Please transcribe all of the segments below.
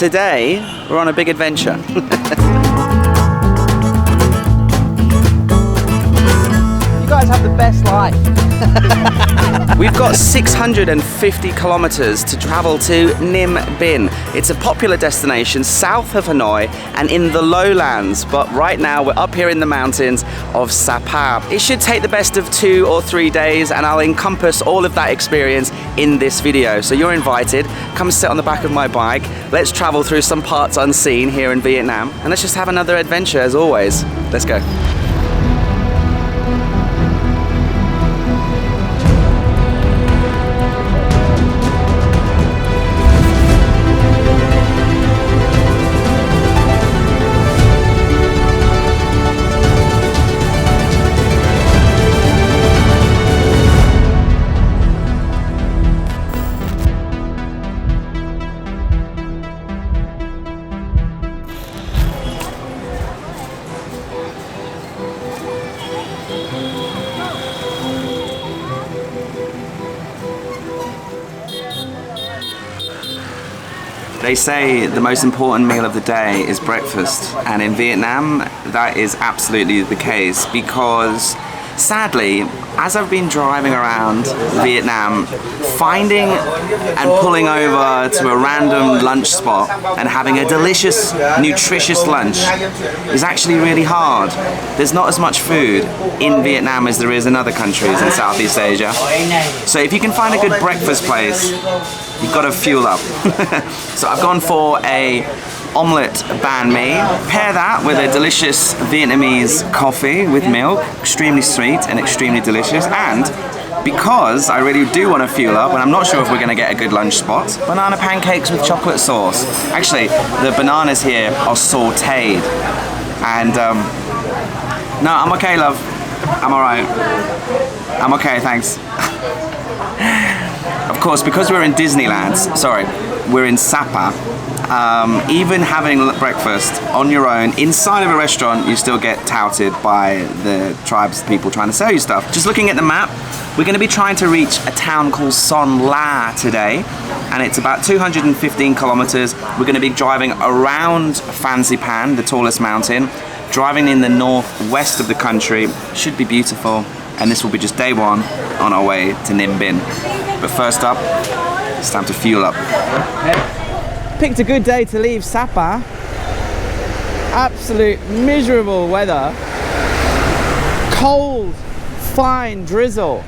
today we're on a big adventure. You guys have the best life. We've got 650 kilometers to travel to Ninh Bình. It's a popular destination south of Hanoi and in the lowlands, but right now we're up here in the mountains of Sapa. It should take the best of 2 or 3 days, and I'll encompass all of that experience in this video. So you're invited, come sit on the back of my bike, let's travel through some parts unseen here in Vietnam, and let's just have another adventure as always. Let's go. They say the most important meal of the day is breakfast, and in Vietnam that is absolutely the case, because sadly, as I've been driving around Vietnam, finding and pulling over to a random lunch spot and having a delicious, nutritious lunch is actually really hard. There's not as much food in Vietnam as there is in other countries in Southeast Asia. So if you can find a good breakfast place, you've got to fuel up. So I've gone for a omelette banh mi. Pair that with a delicious Vietnamese coffee with milk, extremely sweet and extremely delicious. And because I really do want to fuel up, and I'm not sure if we're going to get a good lunch spot, banana pancakes with chocolate sauce. Actually, the bananas here are sauteed. And no, I'm okay, love. I'm alright. I'm okay, thanks. Of course, because we're in Disneyland, we're in Sapa, even having breakfast on your own inside of a restaurant, you still get touted by the tribes people trying to sell you stuff. Just looking at the map, we're going to be trying to reach a town called Son La today, and it's about 215 kilometers. We're going to be driving around Phan Xipang, the tallest mountain, driving in the northwest of the country. Should be beautiful, and this will be just day one on our way to Ninh Bình. But first up, it's time to fuel up. Picked a good day to leave Sapa. Absolute miserable weather. Cold, fine drizzle.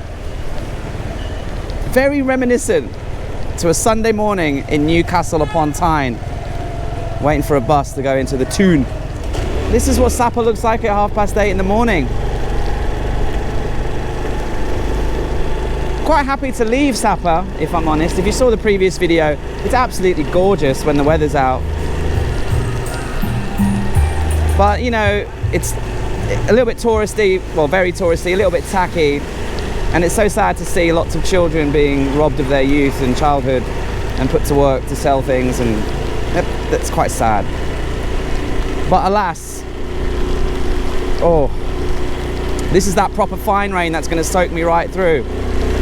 Very reminiscent to a Sunday morning in Newcastle upon Tyne, waiting for a bus to go into the Tune. This is what Sapa looks like at 8:30 in the morning. Quite happy to leave Sapa, if I'm honest. If you saw the previous video, it's absolutely gorgeous when the weather's out. But you know, it's a little bit touristy, well, very touristy, a little bit tacky, and it's so sad to see lots of children being robbed of their youth and childhood and put to work to sell things, and that's quite sad. But alas, oh, this is that proper fine rain that's going to soak me right through.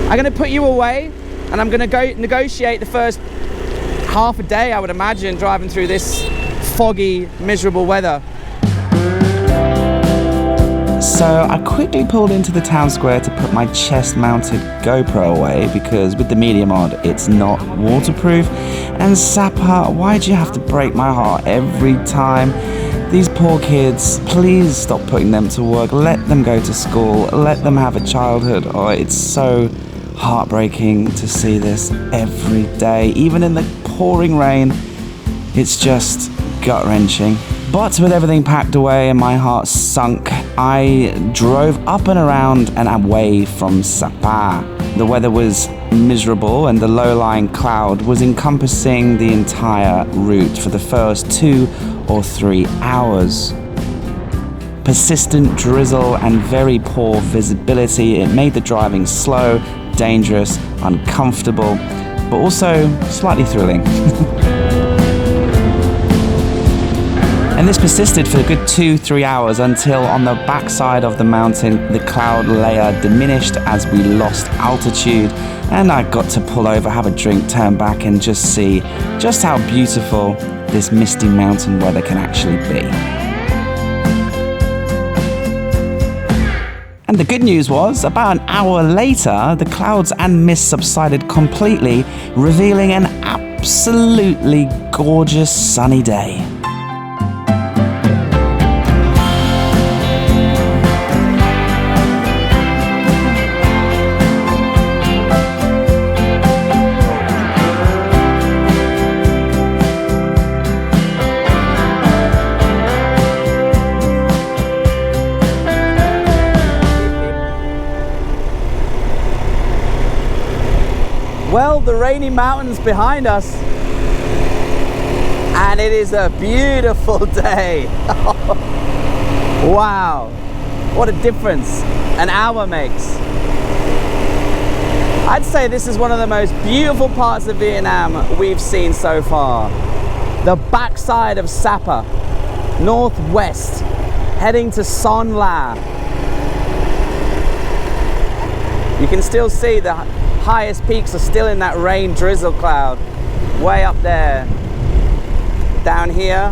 I'm going to put you away, and I'm going to go negotiate the first half a day, I would imagine, driving through this foggy, miserable weather. So I quickly pulled into the town square to put my chest-mounted GoPro away, because with the media mod it's not waterproof. And Sapa, why'd you have to break my heart every time? These poor kids, please stop putting them to work, let them go to school, let them have a childhood. Oh, it's so heartbreaking to see this every day, even in the pouring rain. It's just gut-wrenching. But with everything packed away and my heart sunk, I drove up and around and away from Sapa. The weather was miserable, and the low-lying cloud was encompassing the entire route for the first 2 or 3 hours. Persistent drizzle and very poor visibility, it made the driving slow, dangerous, uncomfortable, but also slightly thrilling. And this persisted for a good 2-3 hours until on the backside of the mountain the cloud layer diminished as we lost altitude, and I got to pull over, have a drink, turn back and just see just how beautiful this misty mountain weather can actually be. And the good news was, about an hour later, the clouds and mist subsided completely, revealing an absolutely gorgeous sunny day. Well, the rainy mountains behind us, and it is a beautiful day. Wow, what a difference an hour makes. I'd say this is one of the most beautiful parts of Vietnam we've seen so far. The backside of Sapa, northwest, heading to Son La. You can still see the highest peaks are still in that rain drizzle cloud way up there. Down here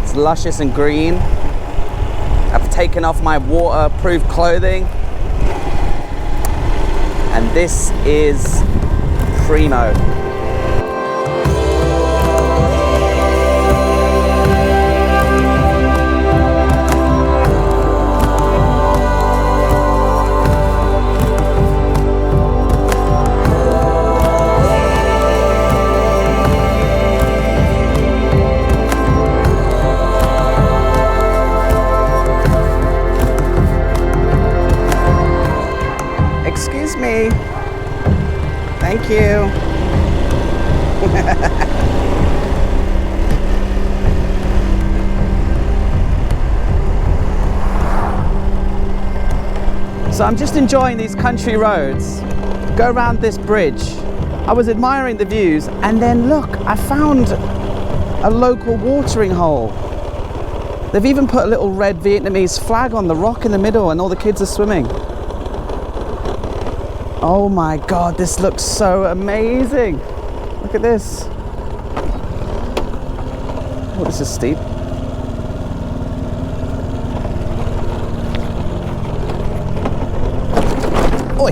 it's luscious and green. I've taken off my waterproof clothing, and this is primo. Excuse me. Thank you. So I'm just enjoying these country roads. Go around this bridge. I was admiring the views, and then look, I found a local watering hole. They've even put a little red Vietnamese flag on the rock in the middle, and all the kids are swimming. Oh my God, this looks so amazing. Look at this. Oh, this is steep. Oi!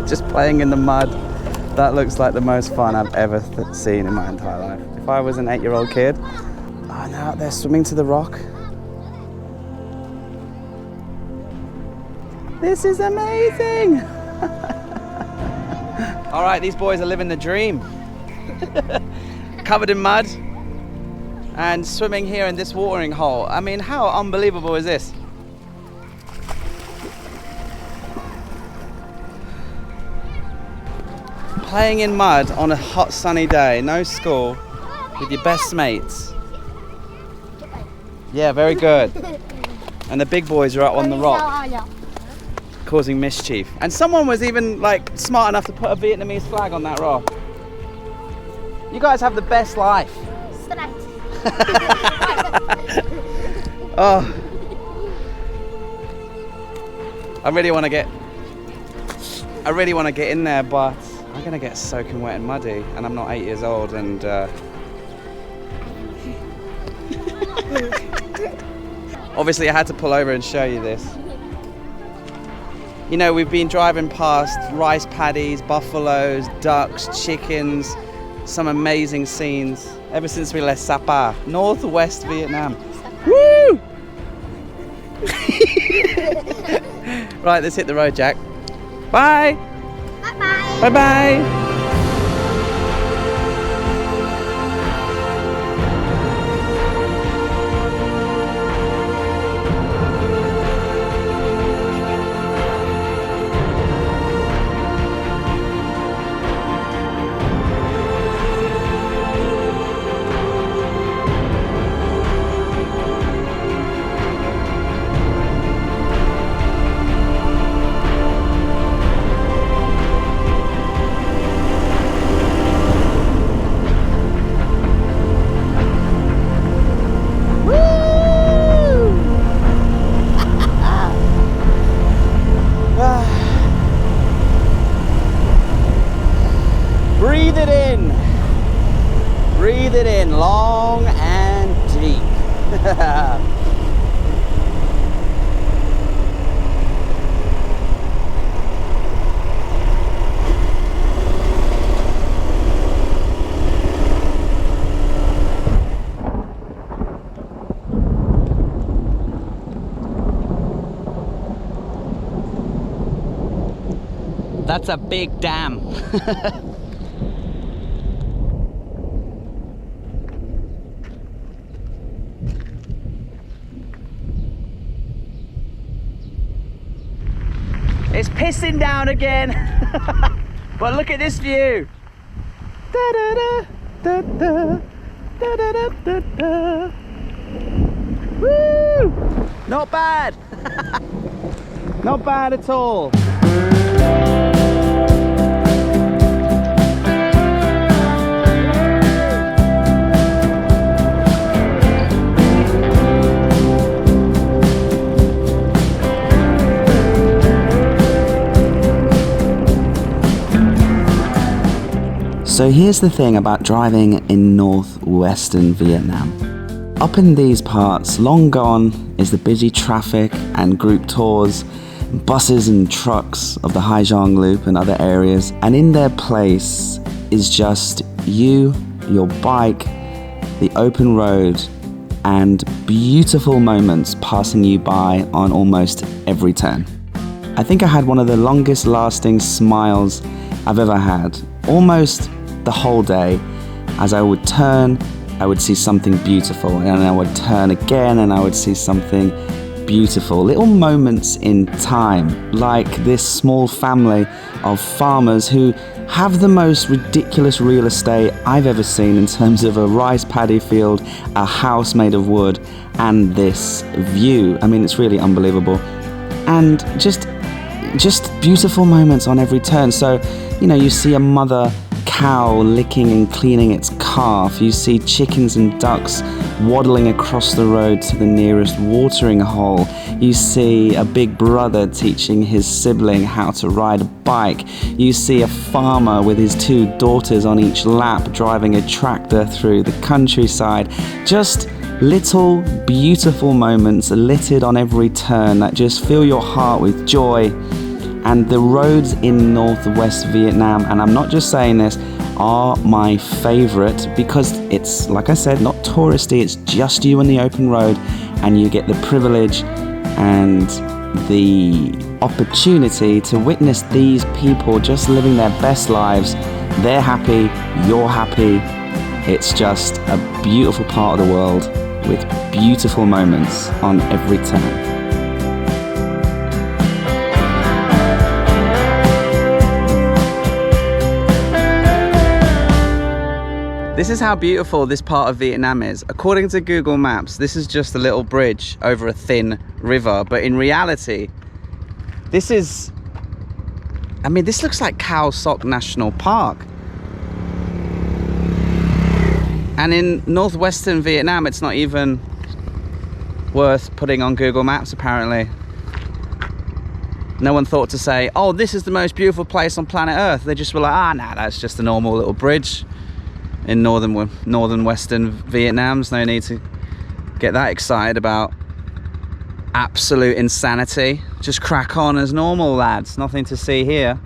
Just playing in the mud. That looks like the most fun I've ever seen in my entire life. If I was an 8-year-old kid, oh, they're out there swimming to the rock. This is amazing! All right, these boys are living the dream. Covered in mud and swimming here in this watering hole. I mean, how unbelievable is this? Playing in mud on a hot sunny day, no school, with your best mates. Yeah, very good. And the big boys are out on the rock, causing mischief. And someone was even like smart enough to put a Vietnamese flag on that rock. You guys have the best life. Oh, I really want to get in there, but I'm gonna get soaking wet and muddy, and I'm not 8 years old, and obviously I had to pull over and show you this. You know, we've been driving past rice paddies, buffaloes, ducks, chickens, some amazing scenes ever since we left Sapa, northwest Vietnam. Woo! Right, let's hit the road, Jack. Bye! Bye-bye! Bye-bye! breathe it in long and deep. That's a big dam. It's pissing down again. But look at this view. Da, da, da, da, da, da, da, da, da. Woo! Not bad. Not bad at all. So here's the thing about driving in northwestern Vietnam. Up in these parts, long gone is the busy traffic and group tours, buses and trucks of the Hai Giang Loop and other areas, and in their place is just you, your bike, the open road, and beautiful moments passing you by on almost every turn. I think I had one of the longest lasting smiles I've ever had, almost the whole day. As I would turn, I would see something beautiful, and I would turn again and I would see something beautiful. Little moments in time, like this small family of farmers who have the most ridiculous real estate I've ever seen in terms of a rice paddy field, a house made of wood, and this view. I mean, it's really unbelievable. And just beautiful moments on every turn. So, you know, you see a mother cow licking and cleaning its calf. You see chickens and ducks waddling across the road to the nearest watering hole. You see a big brother teaching his sibling how to ride a bike. You see a farmer with his two daughters on each lap driving a tractor through the countryside. Just little beautiful moments littered on every turn that just fill your heart with joy. And the roads in northwest Vietnam, and I'm not just saying this, are my favorite because it's, like I said, not touristy. It's just you and the open road, and you get the privilege and the opportunity to witness these people just living their best lives. They're happy, you're happy. It's just a beautiful part of the world with beautiful moments on every turn. This is how beautiful this part of Vietnam is. According to Google Maps, this is just a little bridge over a thin river, but in reality, this is, I mean, this looks like Khao Sok National Park. And in northwestern Vietnam, it's not even worth putting on Google Maps, apparently. No one thought to say, oh, this is the most beautiful place on planet Earth. They just were like, ah, nah, that's just a normal little bridge in northern western Vietnam. There's no need to get that excited about absolute insanity. Just crack on as normal, lads. Nothing to see here.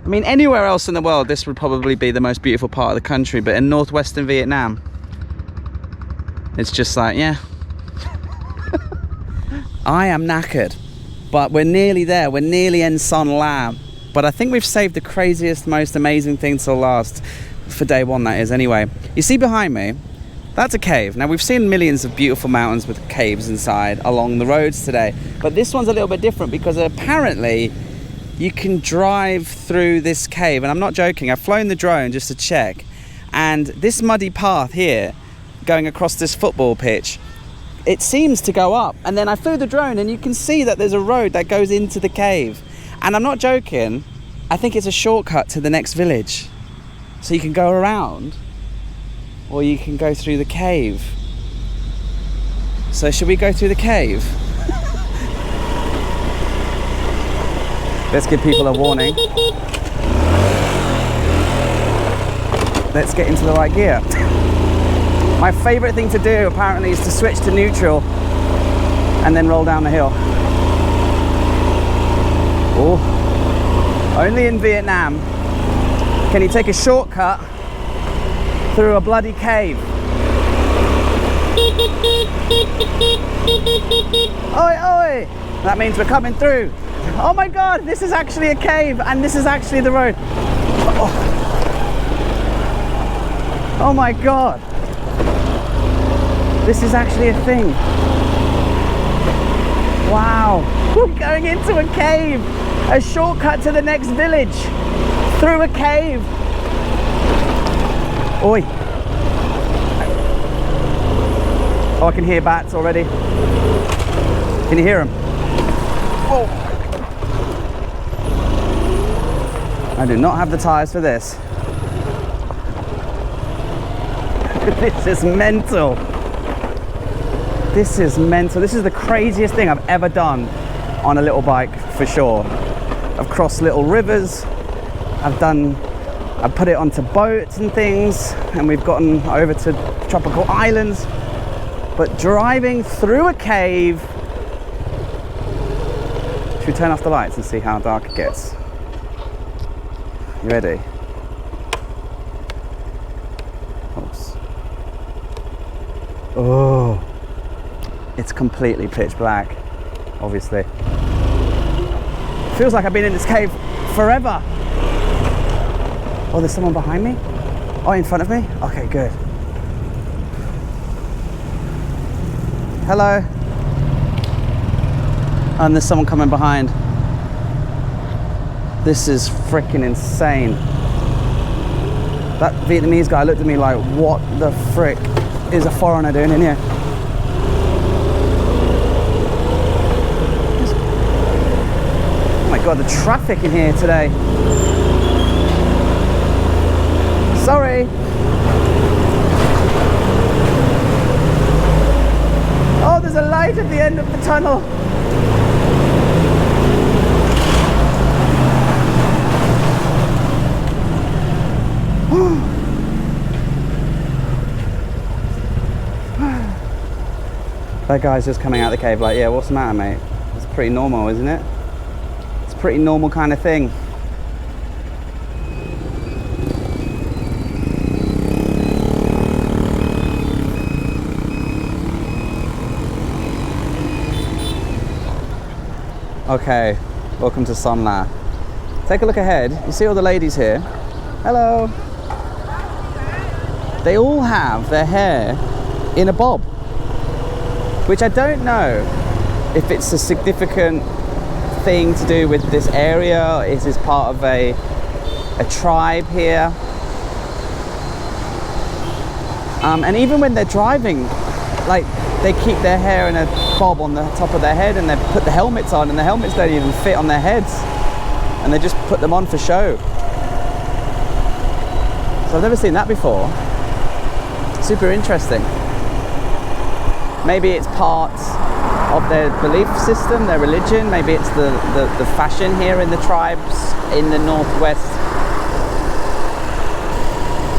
I mean, anywhere else in the world, this would probably be the most beautiful part of the country, but in northwestern Vietnam, it's just like, yeah. I am knackered, but we're nearly there. We're nearly in Son Lam, but I think we've saved the craziest, most amazing thing till last. For day one, that is. Anyway, you see behind me, that's a cave. Now, we've seen millions of beautiful mountains with caves inside along the roads today, but this one's a little bit different because apparently you can drive through this cave, and I'm not joking. I've flown the drone just to check, and this muddy path here going across this football pitch, it seems to go up, and then I flew the drone and you can see that there's a road that goes into the cave, and I'm not joking. I think it's a shortcut to the next village. So you can go around, or you can go through the cave. So should we go through the cave? Let's give people a warning. let's get into the right gear. My favorite thing to do apparently is to switch to neutral and then roll down the hill. Oh, only in Vietnam can you take a shortcut through a bloody cave. Oi, oi! That means we're coming through. Oh my God, this is actually a cave and this is actually the road. Oh my God. This is actually a thing. Wow. We're going into a cave. A shortcut to the next village. Through a cave. Oi. Oh, I can hear bats already. Can you hear them? Oh. I do not have the tires for this. This is mental. This is mental. This is the craziest thing I've ever done on a little bike, for sure. I've crossed little rivers. I've put it onto boats and things, and we've gotten over to tropical islands. But driving through a cave. Should we turn off the lights and see how dark it gets? You ready? Oops. Oh, it's completely pitch black, obviously. Feels like I've been in this cave forever. Oh, there's someone behind me? Oh, in front of me? Okay, good. Hello. And there's someone coming behind. This is freaking insane. That Vietnamese guy looked at me like, what the frick is a foreigner doing in here? Oh my God, the traffic in here today. Sorry. Oh, there's a light at the end of the tunnel. That guy's just coming out of the cave like, yeah, what's the matter, mate? It's pretty normal, isn't it? It's a pretty normal kind of thing. Okay, welcome to Son La. Take a look ahead. You see all the ladies here? Hello. They all have their hair in a bob, which I don't know if it's a significant thing to do with this area. Is this part of a tribe here? And even when they're driving, like, they keep their hair in a bob on the top of their head, and they put the helmets on, and the helmets don't even fit on their heads, and they just put them on for show. So I've never seen that before. Super interesting. Maybe it's part of their belief system, their religion. Maybe it's the fashion here in the tribes in the Northwest.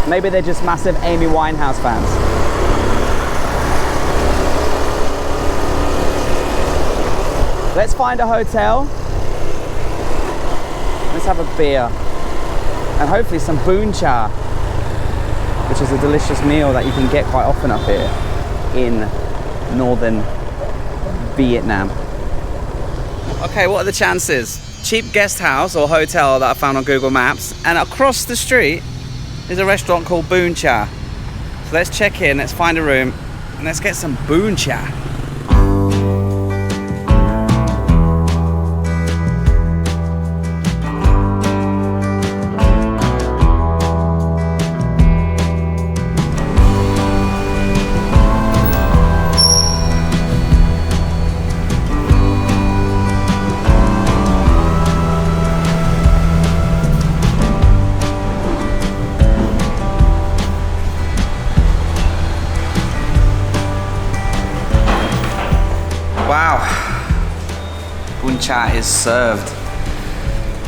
Maybe they're just massive Amy Winehouse fans. Let's find a hotel. Let's have a beer. And hopefully some boon cha, which is a delicious meal that you can get quite often up here in northern Vietnam. Okay, what are the chances? Cheap guest house or hotel that I found on Google Maps, and across the street is a restaurant called Boon Cha. So let's check in, let's find a room, and let's get some Boon Cha. Wow, Bun Cha is served.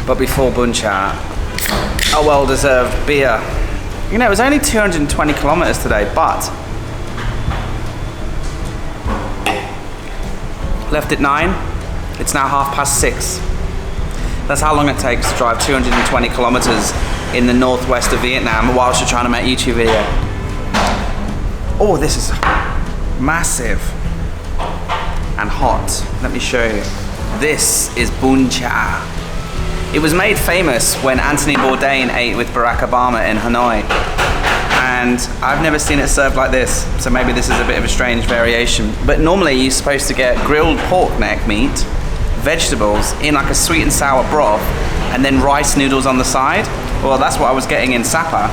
But before Bun Cha, a well-deserved beer. You know, it was only 220 kilometers today, but left at 9, it's now 6:30. That's how long it takes to drive 220 kilometers in the northwest of Vietnam whilst you're trying to make a YouTube video. Oh, this is massive and hot. Let me show you. This is bun cha. It was made famous when Anthony Bourdain ate with Barack Obama in Hanoi. And I've never seen it served like this, so maybe this is a bit of a strange variation. But normally you're supposed to get grilled pork neck meat, vegetables in like a sweet and sour broth, and then rice noodles on the side. Well, that's what I was getting in Sapa.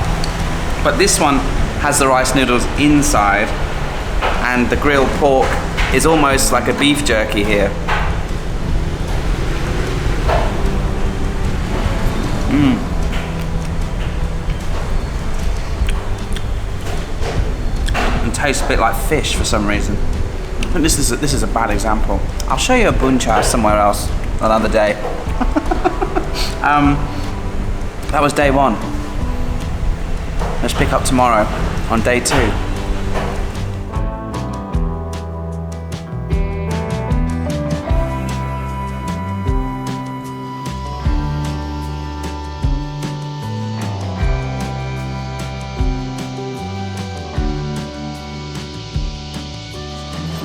But this one has the rice noodles inside, and the grilled pork is almost like a beef jerky here. And tastes a bit like fish for some reason. I think this is a bad example. I'll show you a bun cha somewhere else another day. That was day 1. Let's pick up tomorrow on day 2.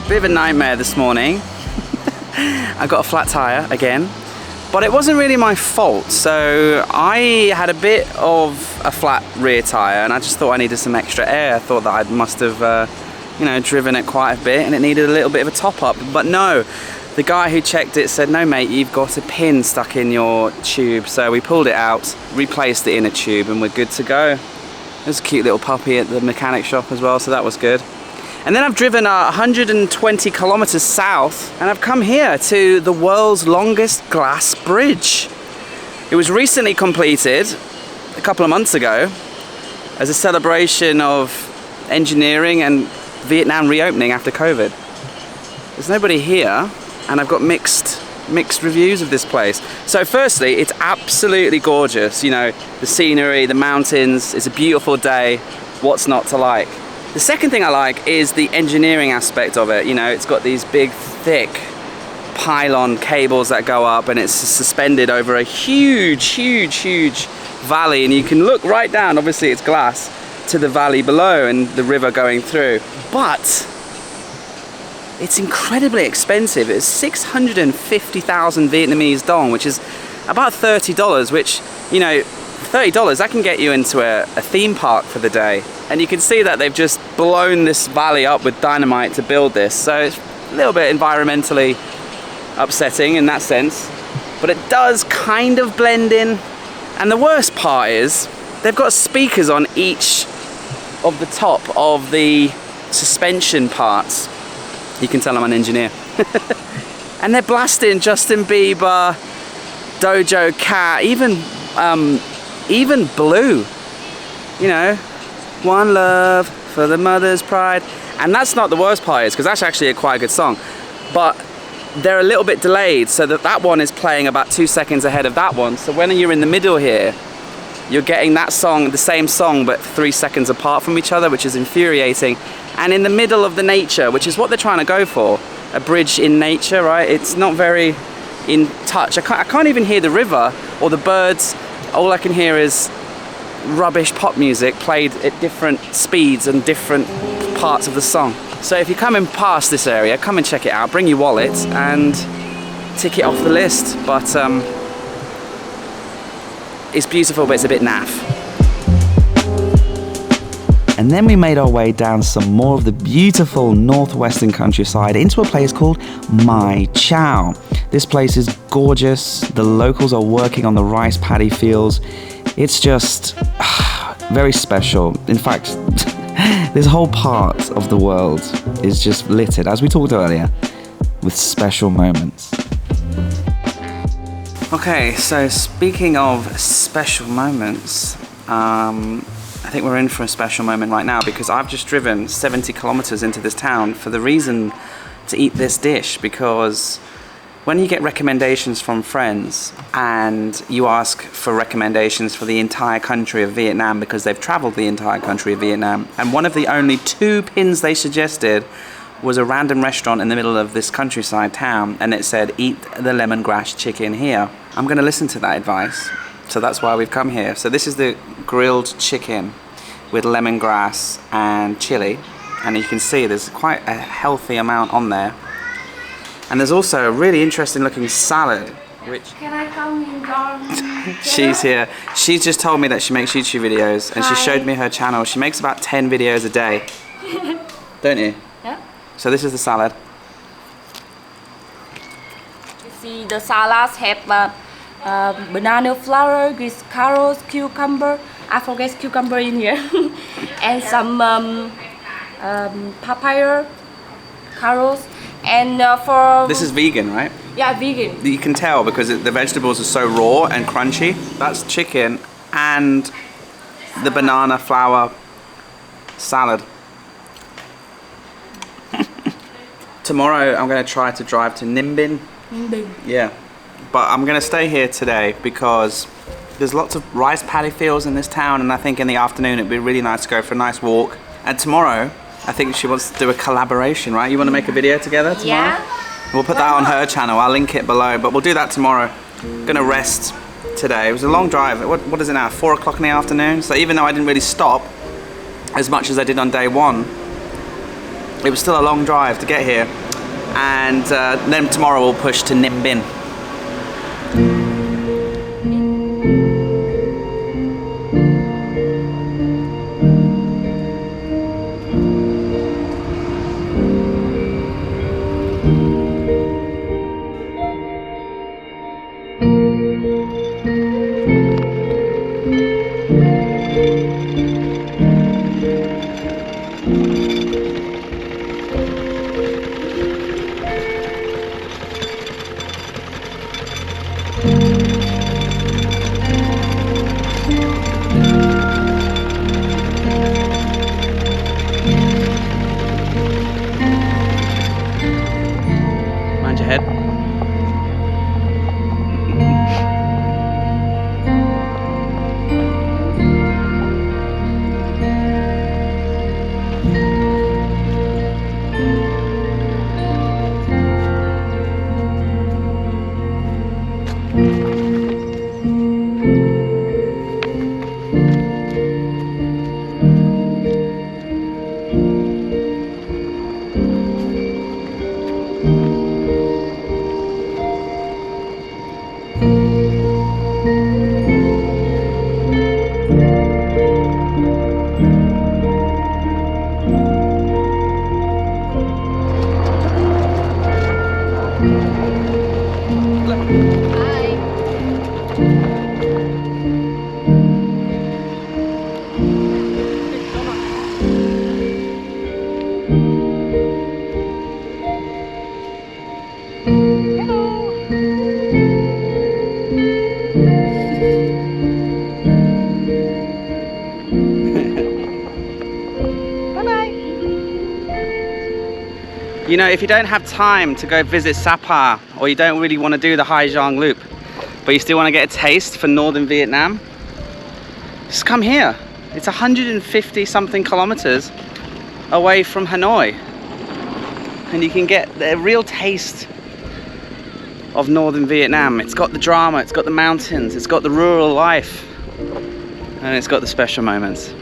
Bit of a nightmare this morning. I got a flat tire again, but it wasn't really my fault. So I had a bit of a flat rear tire, and I just thought I needed some extra air. I thought that I must have, you know, driven it quite a bit, and it needed a little bit of a top up. But no, the guy who checked it said, "No, mate, you've got a pin stuck in your tube." So we pulled it out, replaced it in a tube, and we're good to go. There's a cute little puppy at the mechanic shop as well, so that was good. And then I've driven 120 kilometers south, and I've come here to the world's longest glass bridge. It was recently completed a couple of months ago as a celebration of engineering and Vietnam reopening after COVID. There's nobody here, and I've got mixed reviews of this place. So firstly, it's absolutely gorgeous. You know, the scenery, the mountains, it's a beautiful day. What's not to like? The second thing I like is the engineering aspect of it. You know, it's got these big, thick pylon cables that go up, and it's suspended over a huge valley, and you can look right down, obviously it's glass, to the valley below and the river going through. But it's incredibly expensive. It's 650,000 Vietnamese dong, which is about $30, which, you know, $30, that can get you into a theme park for the day. And you can see that they've just blown this valley up with dynamite to build this. So it's a little bit environmentally upsetting in that sense, but it does kind of blend in. And the worst part is they've got speakers on each of the top of the suspension parts. You can tell I'm an engineer. And they're blasting Justin Bieber, Dojo Cat, even Blue, you know, One Love for the Mother's Pride. And that's not the worst part, is because that's actually quite a good song, but they're a little bit delayed, so that one is playing about 2 seconds ahead of that one. So when you're in the middle here, you're getting that song, the same song, but 3 seconds apart from each other, which is infuriating. And in the middle of the nature, which is what they're trying to go for, a bridge in nature, right? It's not very in touch. I can't even hear the river or the birds. All I can hear is rubbish pop music played at different speeds and different parts of the song. So if you're coming past this area, come and check it out, bring your wallet and tick it off the list. But it's beautiful, but it's a bit naff. And then we made our way down some more of the beautiful northwestern countryside into a place called Mai Chau. This place is gorgeous. The locals are working on the rice paddy fields. It's just very special. In fact, this whole part of the world is just littered, as we talked earlier, with special moments. Okay, so speaking of special moments, I think we're in for a special moment right now, because I've just driven 70 kilometers into this town for the reason to eat this dish, because when you get recommendations from friends and you ask for recommendations for the entire country of Vietnam because they've traveled the entire country of Vietnam, and one of the only 2 pins they suggested was a random restaurant in the middle of this countryside town, and it said, eat the lemongrass chicken here. I'm going to listen to that advice, so that's why we've come here. So this is the grilled chicken with lemongrass and chili, and you can see there's quite a healthy amount on there. And there's also a really interesting looking salad, which... Can I come in, darling? She's here. She's just told me that she makes YouTube videos, and she showed me her channel. She makes about 10 videos a day. Don't you? Yeah. So this is the salad. You see the salads have banana flour with carrots, cucumber. I forget cucumber in here. And some papaya, carrots. And for... This is vegan, right? Yeah, vegan. You can tell because the vegetables are so raw and crunchy. That's chicken and the banana flour salad. Tomorrow I'm going to try to drive to Ninh Bình. Yeah, but I'm going to stay here today because there's lots of rice paddy fields in this town, and I think in the afternoon it'd be really nice to go for a nice walk. And tomorrow I think she wants to do a collaboration, right? You want to make a video together tomorrow? Yeah. We'll put that on her channel. I'll link it below, but we'll do that tomorrow. Gonna rest today. It was a long drive. What is it now? 4 o'clock in the afternoon. So even though I didn't really stop as much as I did on day 1, it was still a long drive to get here. And then tomorrow we'll push to Ninh Bình. Mind your head. You know, if you don't have time to go visit Sapa, or you don't really want to do the Hai Giang loop, but you still want to get a taste for northern Vietnam, just come here. It's 150 something kilometers away from Hanoi, and you can get the real taste of northern Vietnam. It's got the drama, it's got the mountains, it's got the rural life, and it's got the special moments.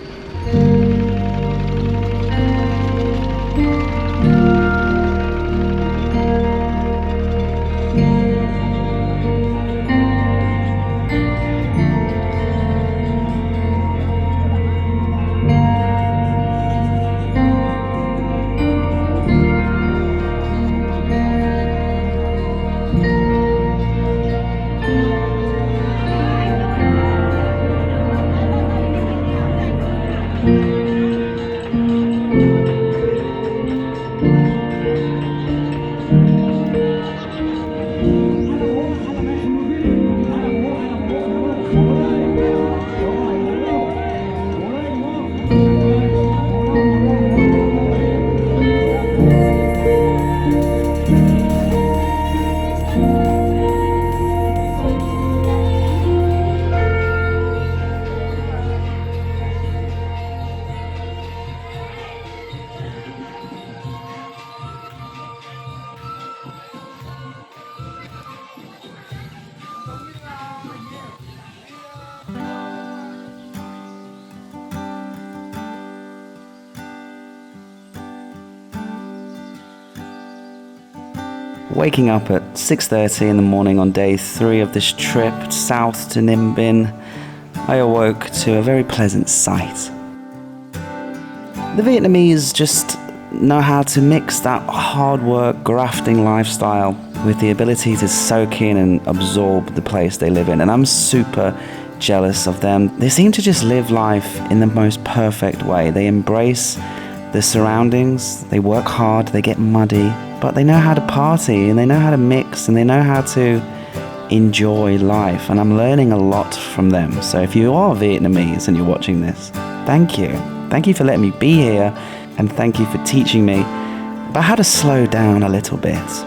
Waking up at 6:30 in the morning on day 3 of this trip south to Ninh Binh, I awoke to a very pleasant sight. The Vietnamese just know how to mix that hard work, grafting lifestyle with the ability to soak in and absorb the place they live in, and I'm super jealous of them. They seem to just live life in the most perfect way. They embrace the surroundings, they work hard, they get muddy, but they know how to party and they know how to mix and they know how to enjoy life, and I'm learning a lot from them. So if you are Vietnamese and you're watching this, thank you. Thank you for letting me be here, and thank you for teaching me about how to slow down a little bit.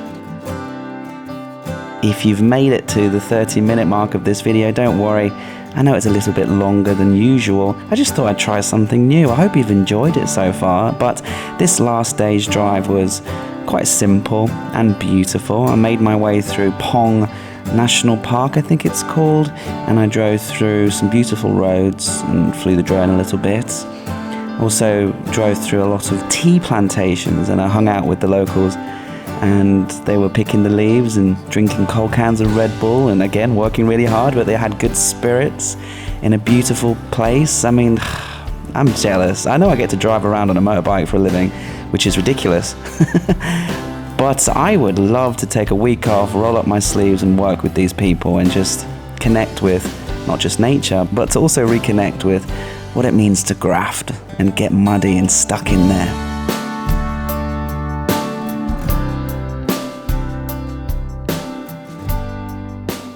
If you've made it to the 30-minute mark of this video, don't worry. I know it's a little bit longer than usual. I just thought I'd try something new. I hope you've enjoyed it so far, but this last day's drive was quite simple and beautiful. I made my way through Pong National Park, I think it's called, and I drove through some beautiful roads and flew the drone a little bit. Also drove through a lot of tea plantations, and I hung out with the locals, and they were picking the leaves and drinking cold cans of Red Bull, and again working really hard, but they had good spirits in a beautiful place. I mean, I'm jealous. I know I get to drive around on a motorbike for a living, which is ridiculous. But I would love to take a week off, roll up my sleeves and work with these people and just connect with not just nature, but to also reconnect with what it means to graft and get muddy and stuck in there.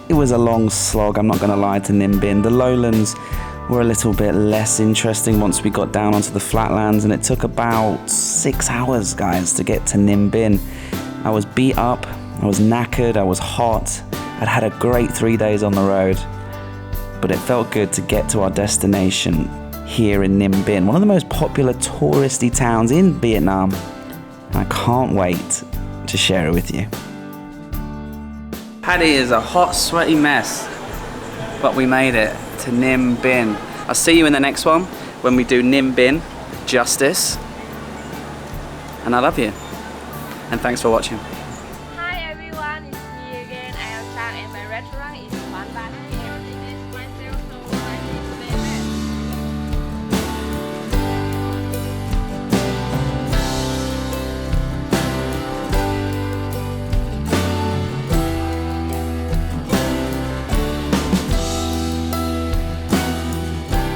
It was a long slog, I'm not going to lie, to Ninh Binh. The lowlands were a little bit less interesting once we got down onto the flatlands, and it took about 6 hours, guys, to get to Ninh Binh. I was beat up, I was knackered, I was hot. I'd had a great 3 days on the road, but it felt good to get to our destination here in Ninh Binh, one of the most popular touristy towns in Vietnam. And I can't wait to share it with you. Paddy is a hot, sweaty mess, but we made it to Ninh Binh. I'll see you in the next one when we do Ninh Binh justice. And I love you. And thanks for watching.